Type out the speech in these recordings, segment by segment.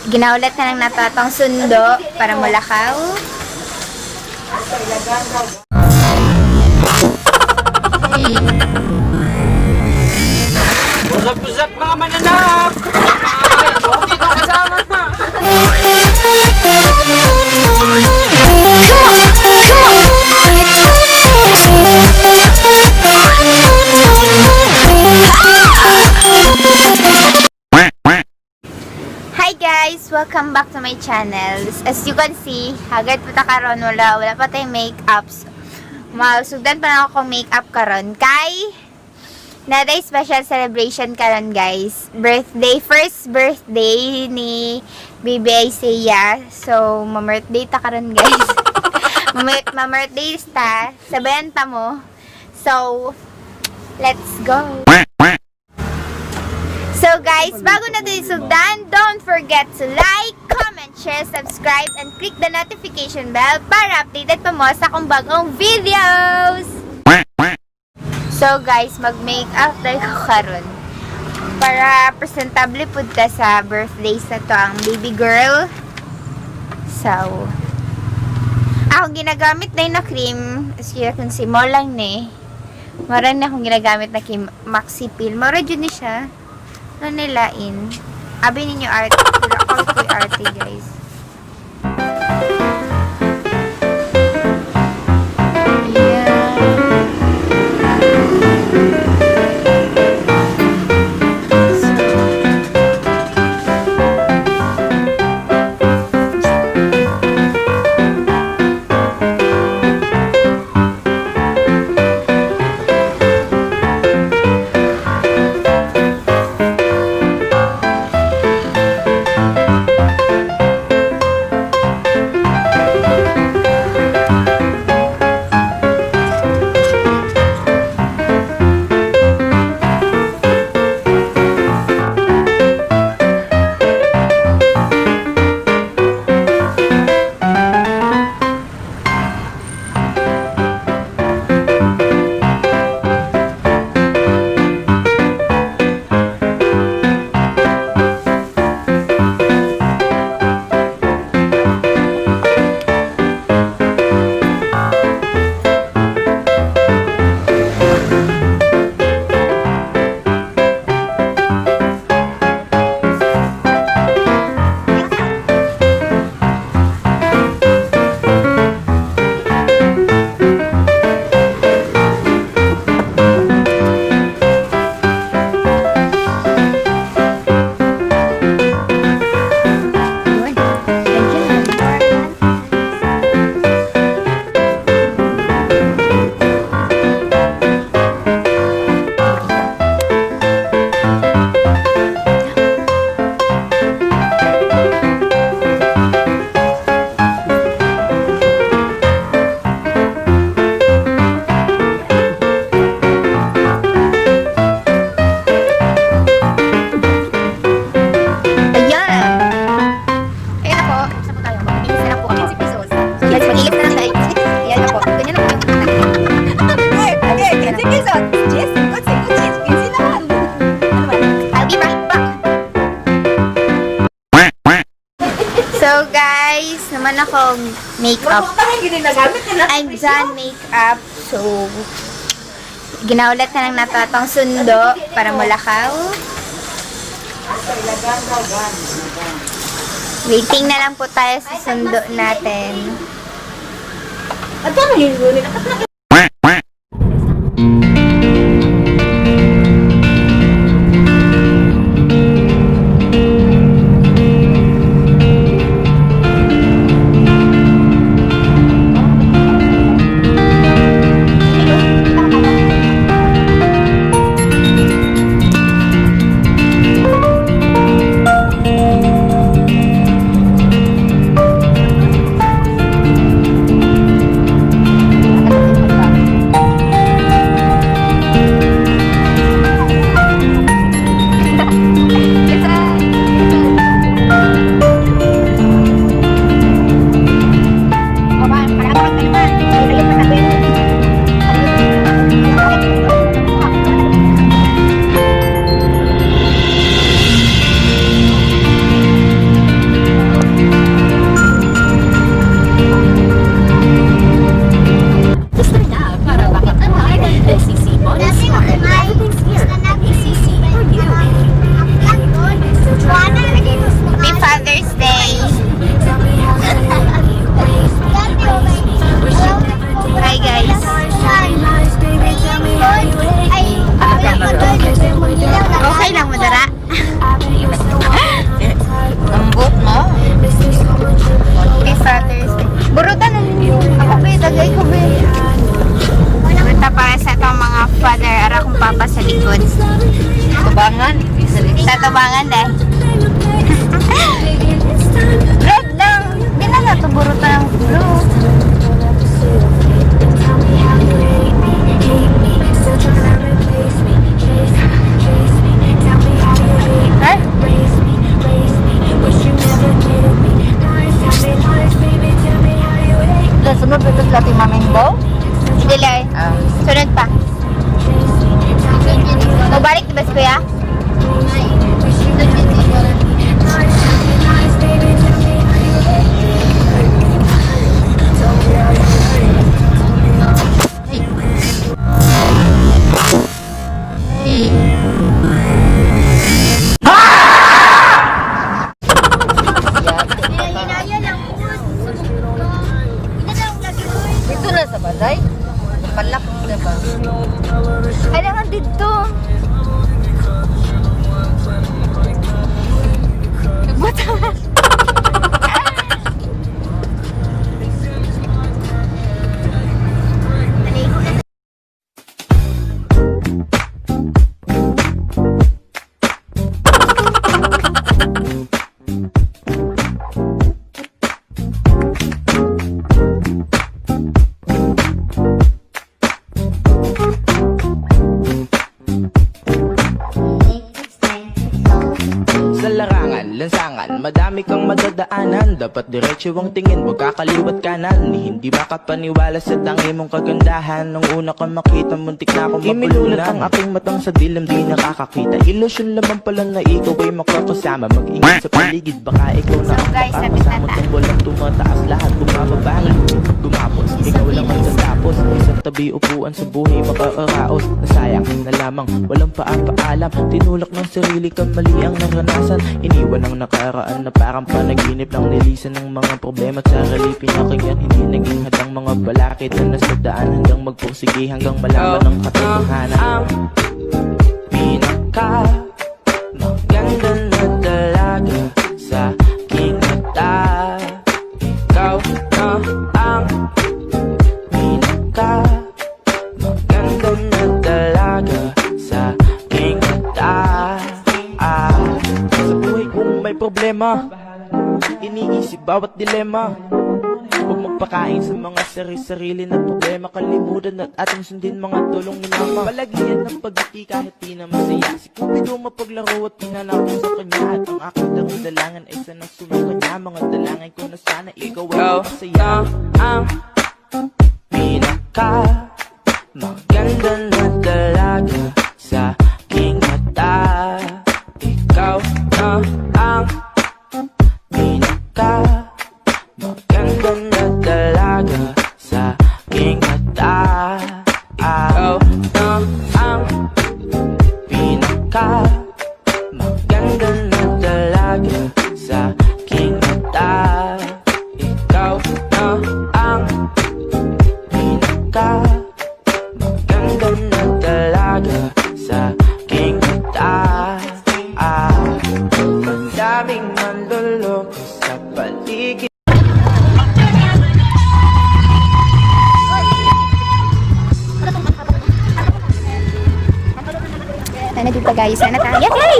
Ginaulat na lang nato atong sundo para mulakaw. Usap-usap mga mananap! Dito kasama na! Hi guys! Welcome back to my channel. As you can see, hagad po ta karon, wala pa tayong makeups. Masugdan pa na ako makeup karon kay naday special celebration karon guys. First birthday ni Baby Isaiah. So, ma-birthday ta karon guys. Ma-birthday ta, sabayan ta mo. So, let's go! So guys, bago natin isugdan, don't forget to like, comment, share, subscribe, and click the notification bell para updated pa mo sa akong bagong videos! So guys, mag-makeup tayo karon para presentable pud ta sa birthday sa to ang baby girl. So, akong ginagamit na cream, siya kung si mo lang ni. Mara na akong ginagamit na kay Maxi Peel. Mara dyan ni siya. Ano nilain? Abi ninyo arte. Ako ko arte guys. So guys, naman akong makeup. I'm done makeup. So, ginaulat na lang nato atong sundo para mulakaw. Waiting na lang po tayo sa sundo natin. sa ating maming bowl? Hindi lang. Sunod pa. Mabalik diba si Kuya? Dito na sa baday. Palak na ba? Kailangan dito. Nagbuta. Sa larangan, lansangan, madami kang madadaanan. Dapat diretso ang tingin, huwag kakaliwat kanan. Hindi makapaniwala sa tangi mong kagandahan. Nung una ka makita, muntik na akong mapulunan. Ang aking matang sa dilim, di nakakakita. Ilusyon lamang pala na ikaw ay makakasama. Mag-ingat sa paligid, baka ikaw na ang guys, sabi makakasama. tata. Kung walang tumataas, lahat bumababangan. Gumapos, ikaw lang ang tatapos. Isang tabi upuan sa buhay, makaaraos. Nasayang na lamang, walang paapaalam. Tinulak ng sarili ka, mali ang naranasan. Iniwan ang nakaraan na parang panaginip lang. Nilisan ng mga problema at sarili pinakinggan. Hindi naging hadang mga balakid na nasa daan. Hanggang magpursige, hanggang malaman ng katotohanan. Ang pinaka maganda na dalaga sa aking mata. Ikaw na ang pinaka maganda na dalaga sa aking mata. Sa buhay kung may problema, iniisip bawat dilema. Huwag magpakain sa mga sarili na problema. Kalimutan at ating sundin mga tulong ni mama. Palagian ng pagiti kahit di na masaya. Si Cupido mapaglaro at pinanako sa kanya. At ang aking dalangan ay sanang sulong kanya. Mga dalangin ko na sana ikaw ay masaya. Ang pinaka maganda na dalaga sa aking mata. Ikaw na ang pinaka maganda na dalaga sa aking mata. Ikaw na ang pinaka maganda na dalaga sa aking mata. Ikaw na ang pinaka maganda na dalaga sa aking mata. Ang daming manloloko sa paligid. Nandito guys, sana tayo. Yay!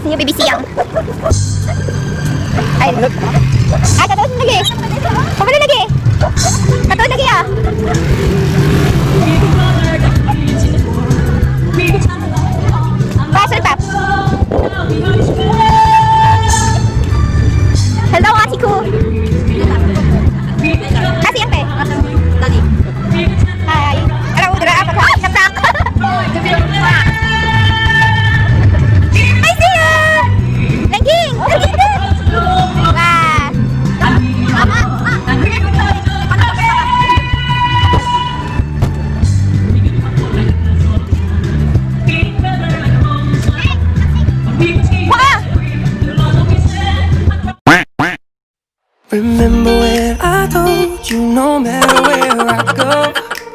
Sige, baby siyang. Ay, katulad lagi. Pagkala lagi. Katulad lagi ah. Pasal tap. Hello, ati ko. Kasi yang tadi. Hai. Alam mo, dira apa ka? Kapsak. I see you. Naging. Wah. Remember when I told you no matter where I go,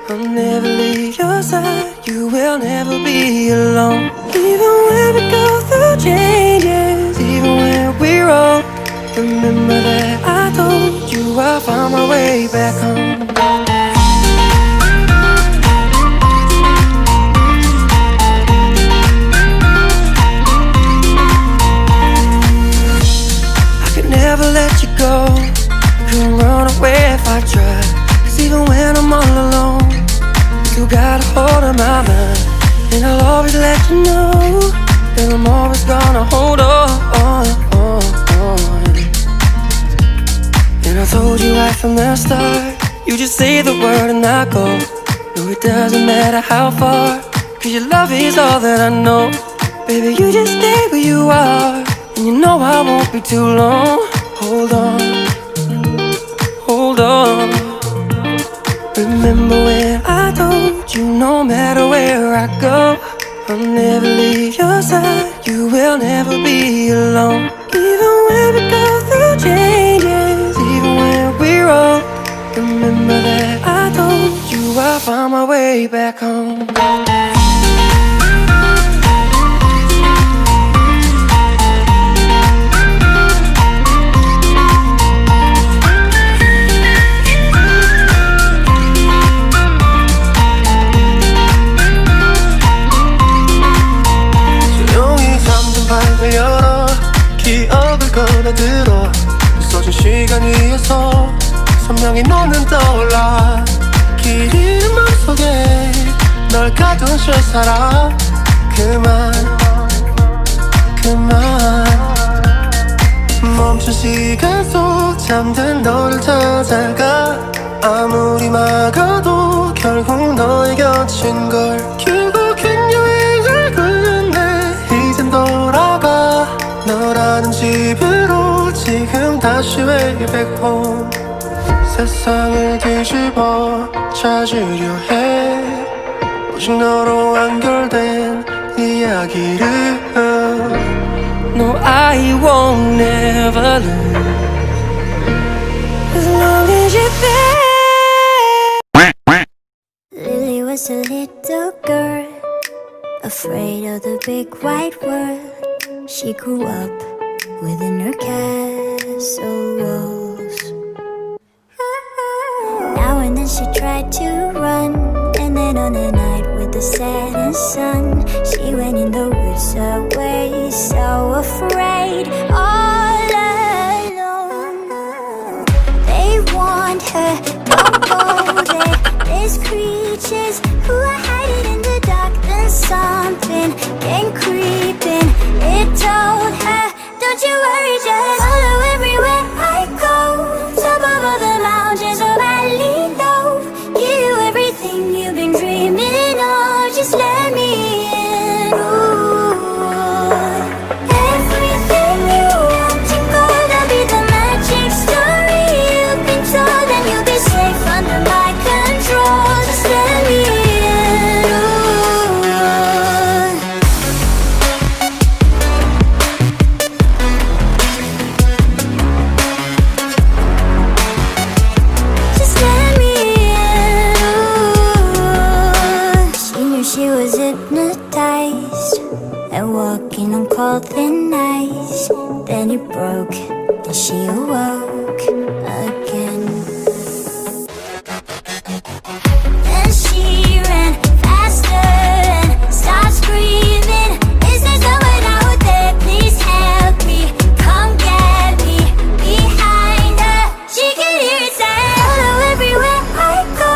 I'll never leave your side, you will never be alone. Even when we go through changes, even when we're old, remember that I told you I'll find my way back home. I could never let you go, couldn't run away if I tried. Cause even when I'm all alone, you got a hold of my mind. And I'll always let you know that I'm always gonna hold on. And I told you right from the start, you You just say the word and I go. No, it doesn't matter how far, 'cause your love is all that I know. Baby, you just stay where you are, and you know I won't be too long. Hold on, hold on. Remember when I told you no matter where I go, I'll never leave your side, you will never be alone. Even when we go through changes, even when we're old, remember that I told you I'll find my way back home. 열어 기억을 걸어들어 있어진 시간 위에서 선명히 너는 떠올라 길 잃은 맘속에 널 가둔 실사람 그만 멈춘 시간 속 잠든 너를 찾아가 아무리 막아도 결국 너의 곁인 걸 결국엔 여행을 끝내 이젠 돌아가 너라는 집으로 지금 다시 way back home 세상을 뒤집어 찾으려 해 오직 너로 완결된 이야기를 No, I won't never lose as long as you're there. Lily was a little girl, afraid of the big white world. She grew up within her castle walls. Now and then she tried to run, and then on a night with the setting sun, she went in the woods away, so afraid, all alone. They warned her, don't go there, there's creatures who are hiding in the dark. Then something came creeping, it told her, don't you worry, just follow everywhere I go. Top of all the mountains of valley low, give you everything you've been dreaming of, just let me in. Ooh. Everything you want to go, that'll be the magic story you've been told, and you'll be safe under my control, just let me in. Just let me in. She knew she was hypnotized and walking on cold thin ice. Then it broke and she awoke again. Then she ran faster and started screaming, is there someone out there? Please help me, come get me. Behind her, she could hear it say, follow everywhere I go.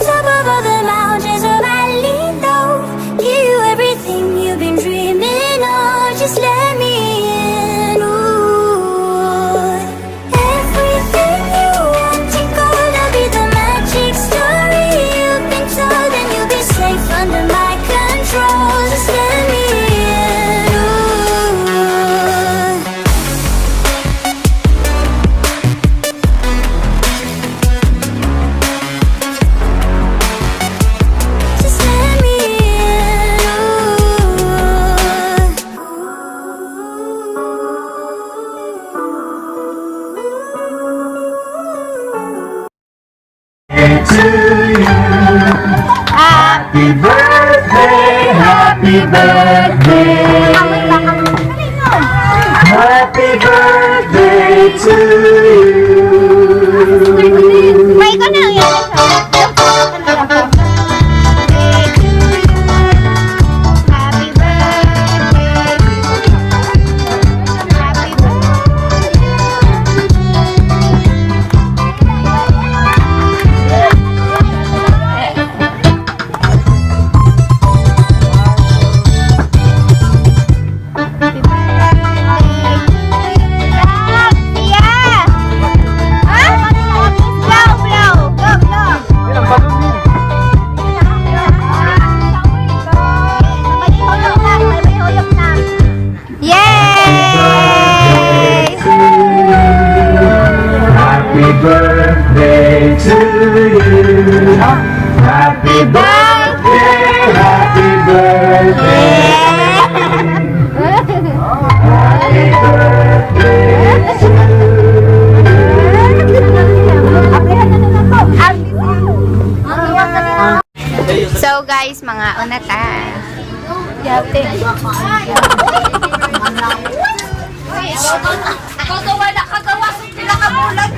Top of all the mountains of valley low, give you everything you've been dreaming of, just let me in. Ooh. Everything you want to go, that'll be the magic story you've been told, and you'll be safe under my control, just let me in. Ooh. Just let me May ko na yan. Happy birthday to you. Happy birthday to you. Kagawa na kagawa sa sila kabulag.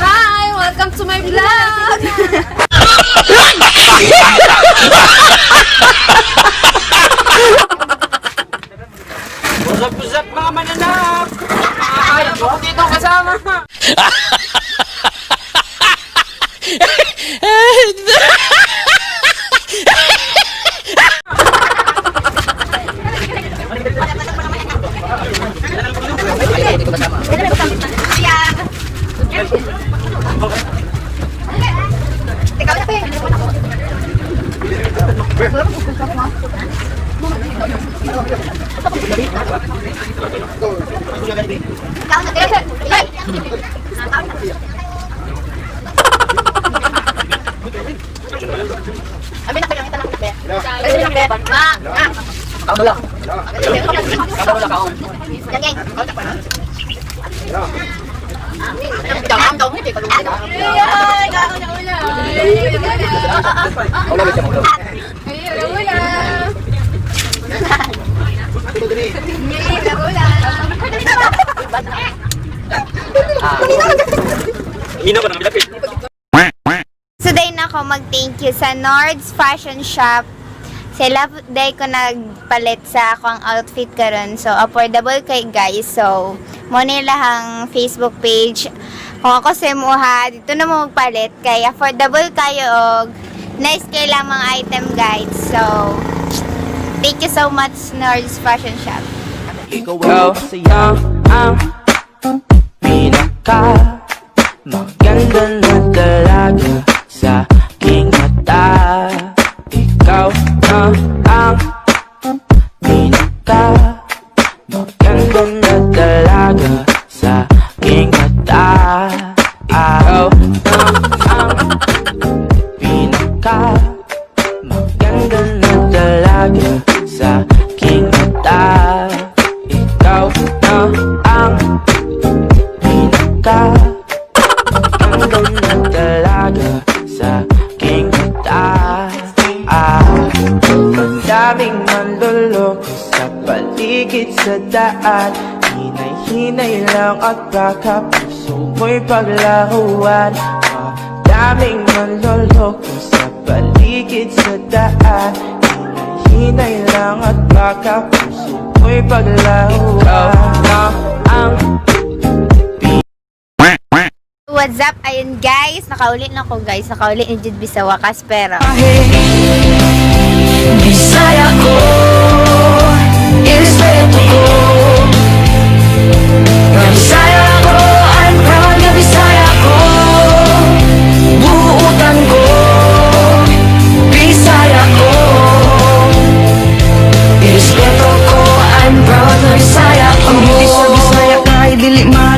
Hi! Welcome to my vlog! Pusap-pusap mga mananap! Ayaw ko dito kasama! Today na ako mag-thank you sa Nord's Fashion Shop. Sila day ko nagpalit sa akong outfit karon. So affordable kay guys. So mo nila ang Facebook page. Kung ako sa muha, dito na mo magpalit kay affordable kayo og nice kay lang mga item guys. So thank you so much Nord's Fashion Shop. Ikaw ang masaya ang pinaka maganda na dalaga sa aking mata. Ikaw na ang pinaka maganda na dalaga sa aking mata. Ikaw na ang pinaka maganda na dalaga sa aking mata. Ikaw na ang pinaka maganda na dalaga sa aking mata. Daming manloloko sa paligid sa daan. Hinay-hinay lang at baka puso mo'y paglahuan. Daming manloloko sa paligid sa daan. Hinay-hinay lang at baka puso mo'y paglahuan. Ikaw na ang What's up? Ayun guys, nakaulit na ko guys. Nakaulit ni Jude sa wakas pero Bisaya ko, irespeto ko. Nga Bisaya ko, I'm proud nga Bisaya ko. Buutan ko, Bisaya ko. Irespeto ko, I'm proud nga Bisaya ko. Ang hindi sa Bisaya kahit dili man